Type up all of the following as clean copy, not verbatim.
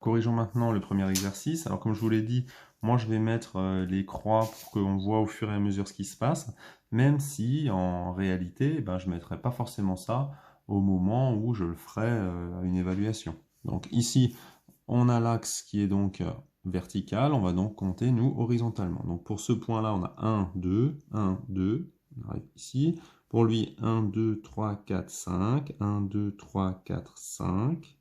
corrigeons maintenant le premier exercice. Alors comme je vous l'ai dit, moi je vais mettre les croix pour qu'on voit au fur et à mesure ce qui se passe, même si en réalité, je ne mettrai pas forcément ça au moment où je le ferai à une évaluation. Donc ici, on a l'axe qui est donc vertical, on va donc compter nous horizontalement. Donc pour ce point-là, on a 1, 2, 1, 2, on arrive ici. Pour lui, 1, 2, 3, 4, 5, 1, 2, 3, 4, 5.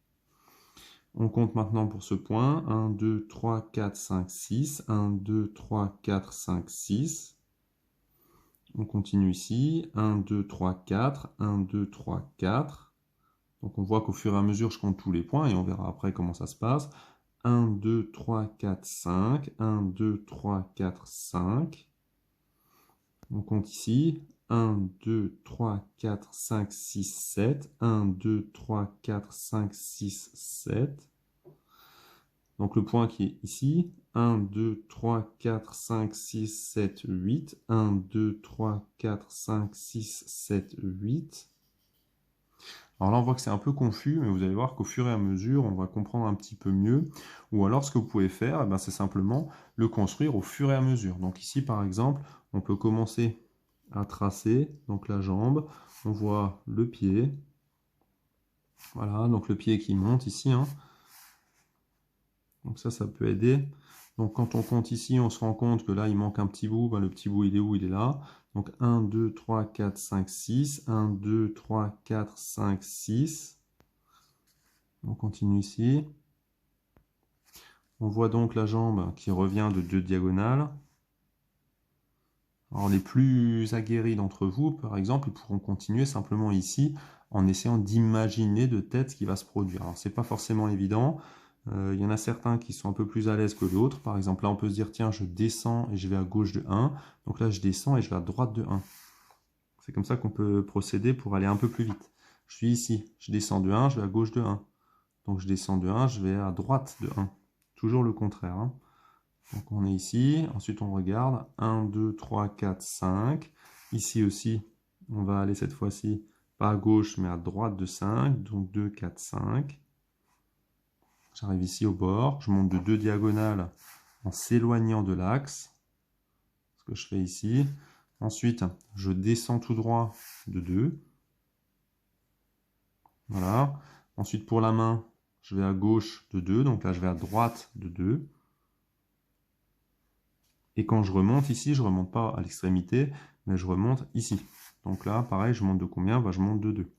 On compte maintenant pour ce point, 1, 2, 3, 4, 5, 6, 1, 2, 3, 4, 5, 6. On continue ici, 1, 2, 3, 4, 1, 2, 3, 4. Donc on voit qu'au fur et à mesure, je compte tous les points et on verra après comment ça se passe. 1, 2, 3, 4, 5, 1, 2, 3, 4, 5. On compte ici, 1, 2, 3, 4, 5, 6, 7. 1, 2, 3, 4, 5, 6, 7. Donc le point qui est ici, 1, 2, 3, 4, 5, 6, 7, 8. 1, 2, 3, 4, 5, 6, 7, 8. Alors là, on voit que c'est un peu confus, mais vous allez voir qu'au fur et à mesure, on va comprendre un petit peu mieux. Ou alors, ce que vous pouvez faire, c'est simplement le construire au fur et à mesure. Donc ici, par exemple, on peut commencer à tracer donc la jambe. On voit le pied. Voilà, donc le pied qui monte ici. Donc ça peut aider. Donc quand on compte ici, on se rend compte que là, il manque un petit bout. Le petit bout, il est où? Il est là. Donc 1, 2, 3, 4, 5, 6. 1, 2, 3, 4, 5, 6. On continue ici. On voit donc la jambe qui revient de 2 diagonales. Alors les plus aguerris d'entre vous, par exemple, ils pourront continuer simplement ici en essayant d'imaginer de tête ce qui va se produire. Alors c'est pas forcément évident. Il y en a certains qui sont un peu plus à l'aise que d'autres. Par exemple, là on peut se dire, tiens, je descends et je vais à gauche de 1. Donc là je descends et je vais à droite de 1. C'est comme ça qu'on peut procéder pour aller un peu plus vite. Je suis ici, je descends de 1, je vais à gauche de 1. Donc je descends de 1, je vais à droite de 1. Toujours le contraire. Donc on est ici, ensuite on regarde, 1, 2, 3, 4, 5. Ici aussi, on va aller cette fois-ci, pas à gauche, mais à droite de 5. Donc 2, 4, 5. J'arrive ici au bord, je monte de 2 diagonales en s'éloignant de l'axe. Ce que je fais ici. Ensuite, je descends tout droit de 2. Voilà. Ensuite, pour la main, je vais à gauche de 2. Donc là, je vais à droite de 2. Et quand je remonte ici, je ne remonte pas à l'extrémité, mais je remonte ici. Donc là, pareil, je monte de combien? Je monte de 2.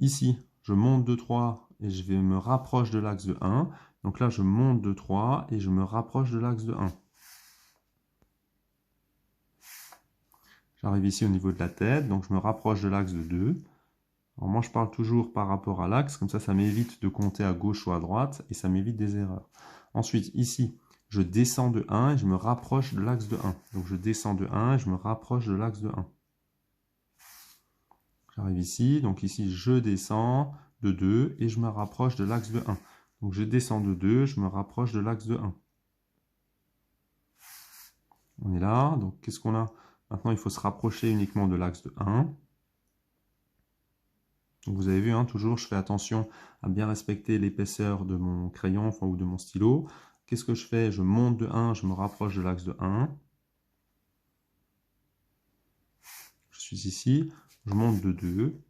Ici, je monte de 3 et je vais me rapprocher de l'axe de 1. Donc là, je monte de 3 et je me rapproche de l'axe de 1. J'arrive ici au niveau de la tête, donc je me rapproche de l'axe de 2. Alors moi, je parle toujours par rapport à l'axe, comme ça m'évite de compter à gauche ou à droite, et ça m'évite des erreurs. Ensuite, ici, je descends de 1 et je me rapproche de l'axe de 1. Donc je descends de 1 et je me rapproche de l'axe de 1. J'arrive ici, donc ici je descends de 2 et je me rapproche de l'axe de 1. Donc je descends de 2, je me rapproche de l'axe de 1. On est là, donc qu'est-ce qu'on a? Maintenant il faut se rapprocher uniquement de l'axe de 1. Donc vous avez vu, toujours je fais attention à bien respecter l'épaisseur de mon crayon ou de mon stylo. Qu'est-ce que je fais? Je monte de 1, je me rapproche de l'axe de 1. Je suis ici, je monte de 2.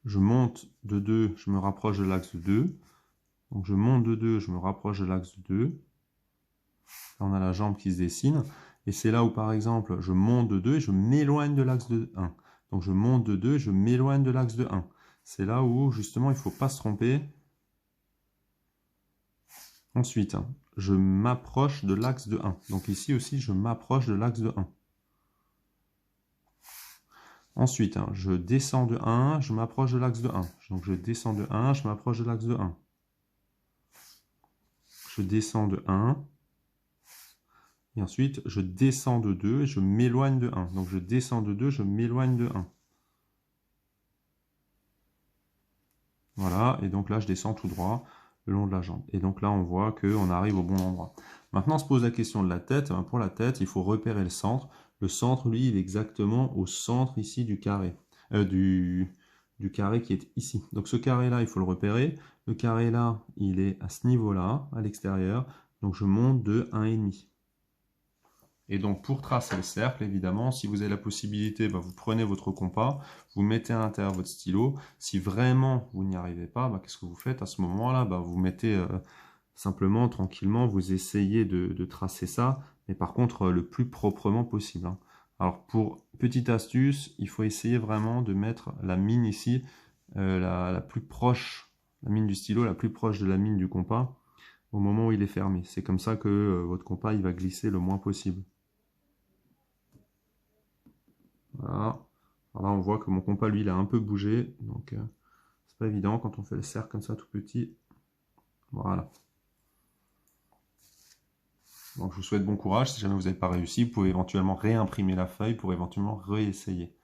Je monte de 2, je me rapproche de l'axe de 2. Donc je monte de 2, je me rapproche de l'axe de 2. Là, on a la jambe qui se dessine. Et c'est là où, par exemple, je monte de 2 et je m'éloigne de l'axe de 1. Donc je monte de 2 et je m'éloigne de l'axe de 1. C'est là où, justement, il ne faut pas se tromper. Ensuite, je m'approche de l'axe de 1. Donc ici aussi, je m'approche de l'axe de 1. Ensuite, je descends de 1, je m'approche de l'axe de 1. Donc je descends de 1, je m'approche de l'axe de 1. Je descends de 1. Et ensuite, je descends de 2 et je m'éloigne de 1. Donc je descends de 2, je m'éloigne de 1. Voilà, et donc là, je descends tout droit le long de la jambe. Et donc là, on voit qu'on arrive au bon endroit. Maintenant, on se pose la question de la tête. Pour la tête, il faut repérer le centre. Le centre, lui, il est exactement au centre ici du carré, du du carré qui est ici. Donc ce carré-là, il faut le repérer. Le carré là, il est à ce niveau-là, à l'extérieur. Donc je monte de 1,5. Et donc pour tracer le cercle, évidemment, si vous avez la possibilité, vous prenez votre compas, vous mettez à l'intérieur votre stylo. Si vraiment vous n'y arrivez pas, qu'est-ce que vous faites à ce moment-là? Vous mettez simplement, tranquillement, vous essayez de tracer ça, mais par contre le plus proprement possible, hein. Alors pour petite astuce, il faut essayer vraiment de mettre la mine ici, la plus proche, la mine du stylo, la plus proche de la mine du compas, au moment où il est fermé. C'est comme ça que votre compas il va glisser le moins possible. Voilà. Alors là, on voit que mon compas, lui, il a un peu bougé. Donc, c'est pas évident quand on fait le cercle comme ça, tout petit. Voilà. Donc, je vous souhaite bon courage. Si jamais vous n'avez pas réussi, vous pouvez éventuellement réimprimer la feuille pour éventuellement réessayer.